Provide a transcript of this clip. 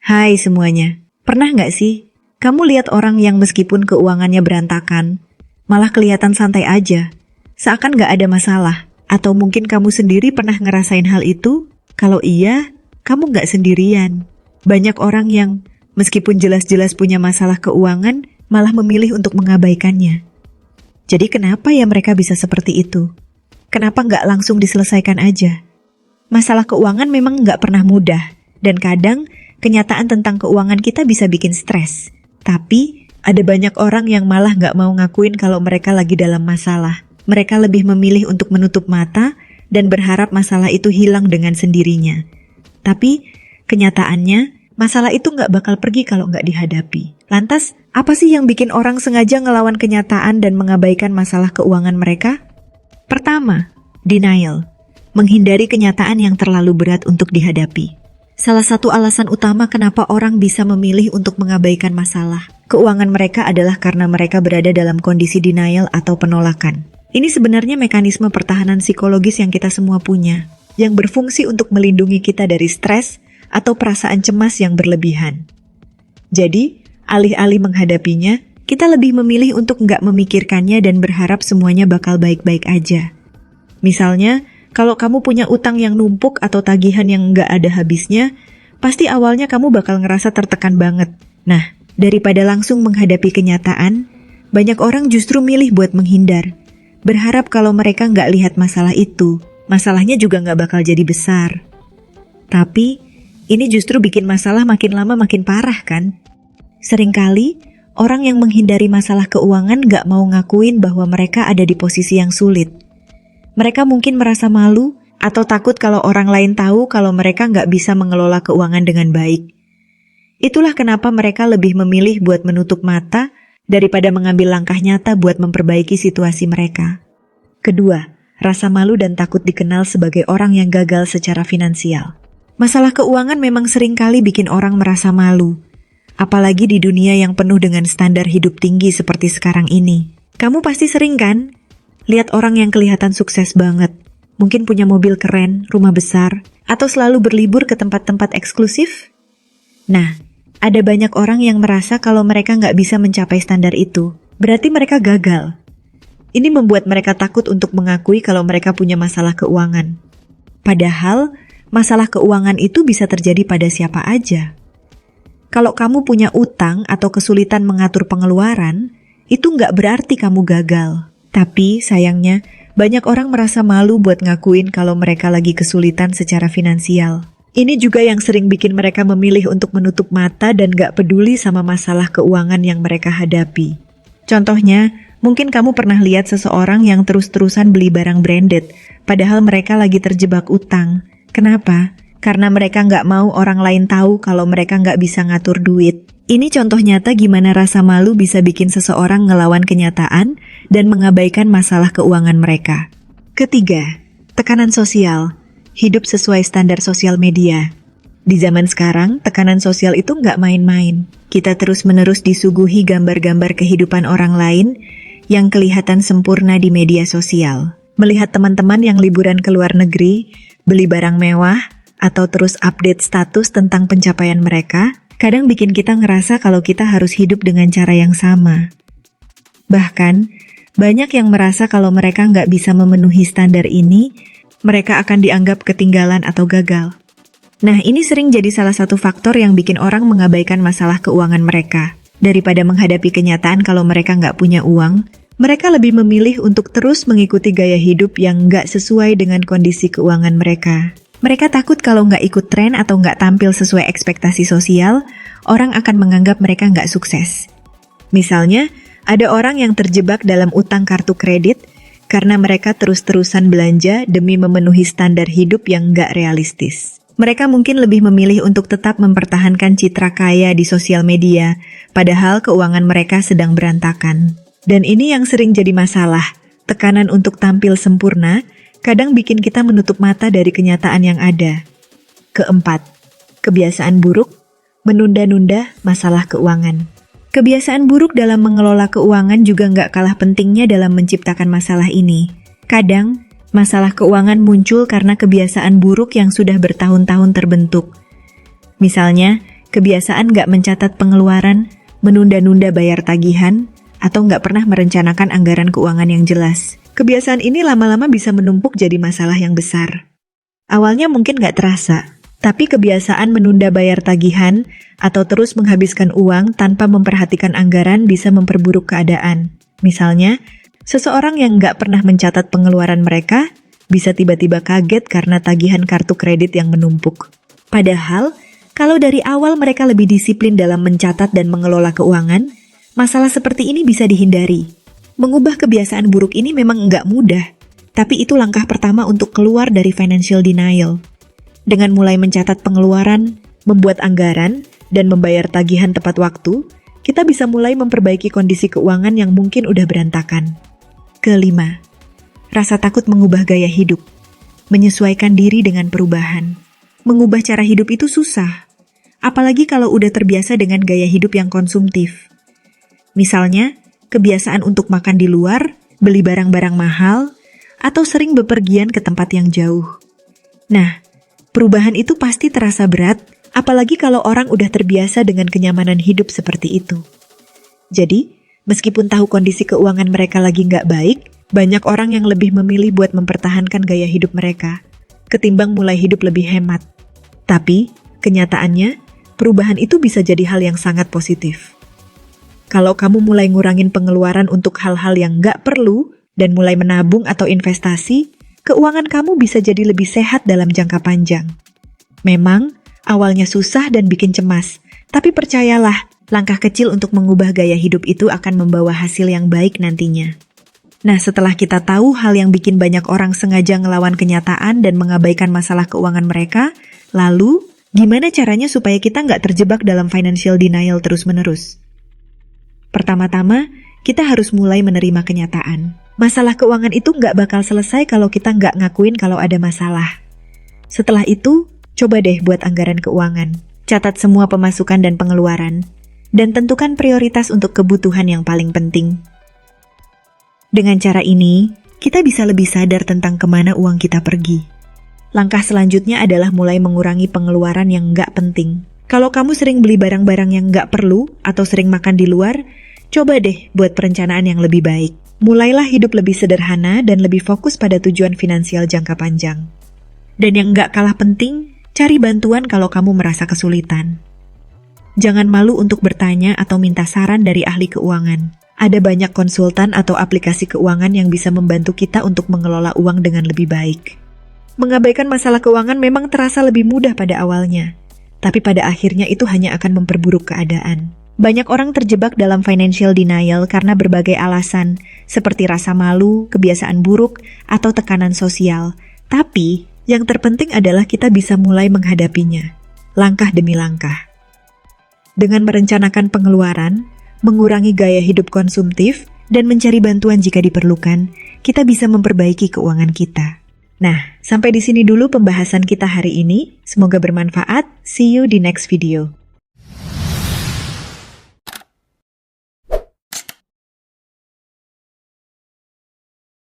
Hai semuanya, pernah nggak sih kamu lihat orang yang meskipun keuangannya berantakan, malah kelihatan santai aja, seakan nggak ada masalah? Atau mungkin kamu sendiri pernah ngerasain hal itu? Kalau iya, kamu nggak sendirian. Banyak orang yang meskipun jelas-jelas punya masalah keuangan, malah memilih untuk mengabaikannya. Jadi kenapa ya mereka bisa seperti itu? Kenapa nggak langsung diselesaikan aja? Masalah keuangan memang nggak pernah mudah, dan kadang kenyataan tentang keuangan kita bisa bikin stres. Tapi, ada banyak orang yang malah nggak mau ngakuin kalau mereka lagi dalam masalah. Mereka lebih memilih untuk menutup mata dan berharap masalah itu hilang dengan sendirinya. Tapi, kenyataannya, masalah itu nggak bakal pergi kalau nggak dihadapi. Lantas, apa sih yang bikin orang sengaja ngelawan kenyataan dan mengabaikan masalah keuangan mereka? Pertama, denial. Menghindari kenyataan yang terlalu berat untuk dihadapi. Salah satu alasan utama kenapa orang bisa memilih untuk mengabaikan masalah keuangan mereka adalah karena mereka berada dalam kondisi denial atau penolakan. Ini sebenarnya mekanisme pertahanan psikologis yang kita semua punya, yang berfungsi untuk melindungi kita dari stres atau perasaan cemas yang berlebihan. Jadi, alih-alih menghadapinya, kita lebih memilih untuk nggak memikirkannya dan berharap semuanya bakal baik-baik aja. Misalnya, kalau kamu punya utang yang numpuk atau tagihan yang nggak ada habisnya, pasti awalnya kamu bakal ngerasa tertekan banget. Nah, daripada langsung menghadapi kenyataan, banyak orang justru milih buat menghindar. Berharap kalau mereka nggak lihat masalah itu, masalahnya juga nggak bakal jadi besar. Tapi, ini justru bikin masalah makin lama makin parah kan? Seringkali, orang yang menghindari masalah keuangan nggak mau ngakuin bahwa mereka ada di posisi yang sulit. Mereka mungkin merasa malu atau takut kalau orang lain tahu kalau mereka nggak bisa mengelola keuangan dengan baik. Itulah kenapa mereka lebih memilih buat menutup mata daripada mengambil langkah nyata buat memperbaiki situasi mereka. Kedua, rasa malu dan takut dikenal sebagai orang yang gagal secara finansial. Masalah keuangan memang seringkali bikin orang merasa malu, apalagi di dunia yang penuh dengan standar hidup tinggi seperti sekarang ini. Kamu pasti sering kan? Lihat orang yang kelihatan sukses banget, mungkin punya mobil keren, rumah besar, atau selalu berlibur ke tempat-tempat eksklusif? Nah, ada banyak orang yang merasa kalau mereka nggak bisa mencapai standar itu, berarti mereka gagal. Ini membuat mereka takut untuk mengakui kalau mereka punya masalah keuangan. Padahal, masalah keuangan itu bisa terjadi pada siapa aja. Kalau kamu punya utang atau kesulitan mengatur pengeluaran, itu nggak berarti kamu gagal. Tapi sayangnya, banyak orang merasa malu buat ngakuin kalau mereka lagi kesulitan secara finansial. Ini juga yang sering bikin mereka memilih untuk menutup mata dan gak peduli sama masalah keuangan yang mereka hadapi. Contohnya, mungkin kamu pernah lihat seseorang yang terus-terusan beli barang branded, padahal mereka lagi terjebak utang. Kenapa? Karena mereka gak mau orang lain tahu kalau mereka gak bisa ngatur duit. Ini contoh nyata gimana rasa malu bisa bikin seseorang ngelawan kenyataan dan mengabaikan masalah keuangan mereka. Ketiga, tekanan sosial. Hidup sesuai standar sosial media. Di zaman sekarang, tekanan sosial itu nggak main-main. Kita terus-menerus disuguhi gambar-gambar kehidupan orang lain yang kelihatan sempurna di media sosial. Melihat teman-teman yang liburan ke luar negeri, beli barang mewah, atau terus update status tentang pencapaian mereka, kadang bikin kita ngerasa kalau kita harus hidup dengan cara yang sama. Bahkan, banyak yang merasa kalau mereka nggak bisa memenuhi standar ini, mereka akan dianggap ketinggalan atau gagal. Nah, ini sering jadi salah satu faktor yang bikin orang mengabaikan masalah keuangan mereka. Daripada menghadapi kenyataan kalau mereka nggak punya uang, mereka lebih memilih untuk terus mengikuti gaya hidup yang nggak sesuai dengan kondisi keuangan mereka. Mereka takut kalau nggak ikut tren atau nggak tampil sesuai ekspektasi sosial, orang akan menganggap mereka nggak sukses. Misalnya, ada orang yang terjebak dalam utang kartu kredit karena mereka terus-terusan belanja demi memenuhi standar hidup yang nggak realistis. Mereka mungkin lebih memilih untuk tetap mempertahankan citra kaya di sosial media, padahal keuangan mereka sedang berantakan. Dan ini yang sering jadi masalah, tekanan untuk tampil sempurna, kadang bikin kita menutup mata dari kenyataan yang ada. Keempat, kebiasaan buruk, menunda-nunda masalah keuangan. Kebiasaan buruk dalam mengelola keuangan juga nggak kalah pentingnya dalam menciptakan masalah ini. Kadang, masalah keuangan muncul karena kebiasaan buruk yang sudah bertahun-tahun terbentuk. Misalnya, kebiasaan nggak mencatat pengeluaran, menunda-nunda bayar tagihan, atau nggak pernah merencanakan anggaran keuangan yang jelas. Kebiasaan ini lama-lama bisa menumpuk jadi masalah yang besar. Awalnya mungkin nggak terasa, tapi kebiasaan menunda bayar tagihan atau terus menghabiskan uang tanpa memperhatikan anggaran bisa memperburuk keadaan. Misalnya, seseorang yang nggak pernah mencatat pengeluaran mereka bisa tiba-tiba kaget karena tagihan kartu kredit yang menumpuk. Padahal, kalau dari awal mereka lebih disiplin dalam mencatat dan mengelola keuangan, masalah seperti ini bisa dihindari. Mengubah kebiasaan buruk ini memang nggak mudah, tapi itu langkah pertama untuk keluar dari financial denial. Dengan mulai mencatat pengeluaran, membuat anggaran, dan membayar tagihan tepat waktu, kita bisa mulai memperbaiki kondisi keuangan yang mungkin udah berantakan. Kelima, rasa takut mengubah gaya hidup, menyesuaikan diri dengan perubahan. Mengubah cara hidup itu susah, apalagi kalau udah terbiasa dengan gaya hidup yang konsumtif. Misalnya, kebiasaan untuk makan di luar, beli barang-barang mahal, atau sering bepergian ke tempat yang jauh. Nah, perubahan itu pasti terasa berat, apalagi kalau orang udah terbiasa dengan kenyamanan hidup seperti itu. Jadi, meskipun tahu kondisi keuangan mereka lagi nggak baik, banyak orang yang lebih memilih buat mempertahankan gaya hidup mereka, ketimbang mulai hidup lebih hemat. Tapi, kenyataannya, perubahan itu bisa jadi hal yang sangat positif. Kalau kamu mulai ngurangin pengeluaran untuk hal-hal yang nggak perlu dan mulai menabung atau investasi, keuangan kamu bisa jadi lebih sehat dalam jangka panjang. Memang, awalnya susah dan bikin cemas, tapi percayalah, langkah kecil untuk mengubah gaya hidup itu akan membawa hasil yang baik nantinya. Nah, setelah kita tahu hal yang bikin banyak orang sengaja ngelawan kenyataan dan mengabaikan masalah keuangan mereka, lalu, gimana caranya supaya kita nggak terjebak dalam financial denial terus-menerus? Pertama-tama, kita harus mulai menerima kenyataan. Masalah keuangan itu nggak bakal selesai kalau kita nggak ngakuin kalau ada masalah. Setelah itu, coba deh buat anggaran keuangan. Catat semua pemasukan dan pengeluaran. Dan tentukan prioritas untuk kebutuhan yang paling penting. Dengan cara ini, kita bisa lebih sadar tentang kemana uang kita pergi. Langkah selanjutnya adalah mulai mengurangi pengeluaran yang nggak penting. Kalau kamu sering beli barang-barang yang nggak perlu atau sering makan di luar, coba deh buat perencanaan yang lebih baik. Mulailah hidup lebih sederhana dan lebih fokus pada tujuan finansial jangka panjang. Dan yang nggak kalah penting, cari bantuan kalau kamu merasa kesulitan. Jangan malu untuk bertanya atau minta saran dari ahli keuangan. Ada banyak konsultan atau aplikasi keuangan yang bisa membantu kita untuk mengelola uang dengan lebih baik. Mengabaikan masalah keuangan memang terasa lebih mudah pada awalnya. Tapi pada akhirnya itu hanya akan memperburuk keadaan. Banyak orang terjebak dalam financial denial karena berbagai alasan, seperti rasa malu, kebiasaan buruk, atau tekanan sosial. Tapi, yang terpenting adalah kita bisa mulai menghadapinya, langkah demi langkah. Dengan merencanakan pengeluaran, mengurangi gaya hidup konsumtif, dan mencari bantuan jika diperlukan, kita bisa memperbaiki keuangan kita. Nah, sampai di sini dulu pembahasan kita hari ini. Semoga bermanfaat. See you di next video.